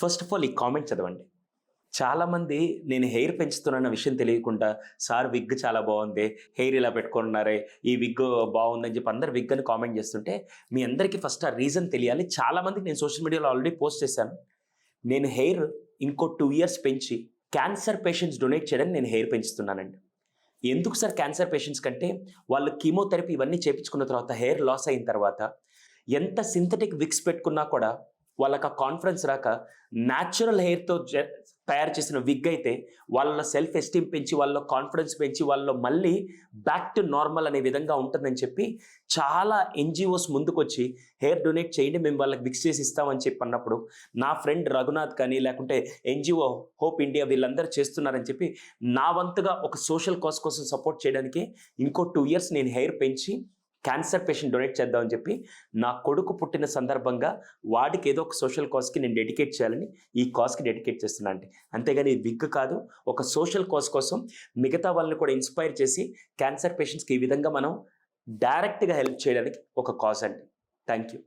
First of all ఈ comment చదవండి. చాలామంది నేను హెయిర్ పెంచుతున్నాన్న విషయం తెలియకుండా, సార్ విగ్ చాలా బాగుంది, హెయిర్ ఇలా పెట్టుకుంటున్నారే, ఈ విగ్ బాగుందని చెప్పి అందరు విగ్ అని కామెంట్ చేస్తుంటే, మీ అందరికీ ఫస్ట్ ఆ రీజన్ తెలియాలి. చాలామందికి నేను సోషల్ మీడియాలో ఆల్రెడీ పోస్ట్ చేశాను. నేను హెయిర్ ఇంకో 2 ఇయర్స్ పెంచి క్యాన్సర్ పేషెంట్స్ డొనేట్ చేయడానికి నేను హెయిర్ పెంచుతున్నానండి. ఎందుకు సార్ క్యాన్సర్ పేషెంట్స్ కంటే, వాళ్ళు కీమోథెరపీ ఇవన్నీ చేయించుకున్న తర్వాత హెయిర్ లాస్ అయిన తర్వాత ఎంత సింథటిక్ విగ్స్ పెట్టుకున్నా కూడా వాళ్ళకి ఆ కాన్ఫిడెన్స్ రాక న్యాచురల్ హెయిర్తో తయారు చేసిన విగ్ అయితే వాళ్ళ సెల్ఫ్ ఎస్టీమ్ పెంచి, వాళ్ళ కాన్ఫిడెన్స్ పెంచి, వాళ్ళ మళ్ళీ బ్యాక్ టు నార్మల్ అనే విధంగా ఉంటుందని చెప్పి చాలా ఎన్జిఓస్ ముందుకొచ్చి హెయిర్ డొనేట్ చేయండి, మేము వాళ్ళకి విగ్స్ చేసి ఇస్తామని చెప్పి అన్నప్పుడు నా ఫ్రెండ్ రఘునాథ్ కానీ లేకుంటే ఎన్జిఓ హోప్ ఇండియా వీళ్ళందరూ చేస్తున్నారని చెప్పి నా వంతుగా ఒక సోషల్ కాజ్ కోసం సపోర్ట్ చేయడానికి ఇంకో 2 ఇయర్స్ నేను హెయిర్ పెంచి క్యాన్సర్ పేషెంట్ డొనేట్ చేద్దామని చెప్పి నా కొడుకు పుట్టిన సందర్భంగా వాడికి ఏదో ఒక సోషల్ కాజ్కి నేను డెడికేట్ చేయాలని ఈ కాజ్కి డెడికేట్ చేస్తున్నా అండి. అంతేగాని విగ్ కాదు, ఒక సోషల్ కాజ్ కోసం మిగతా వాళ్ళని కూడా ఇన్స్పైర్ చేసి క్యాన్సర్ పేషెంట్స్కి ఈ విధంగా మనం డైరెక్ట్గా హెల్ప్ చేయడానికి ఒక కాజ్ అండి. Thank you.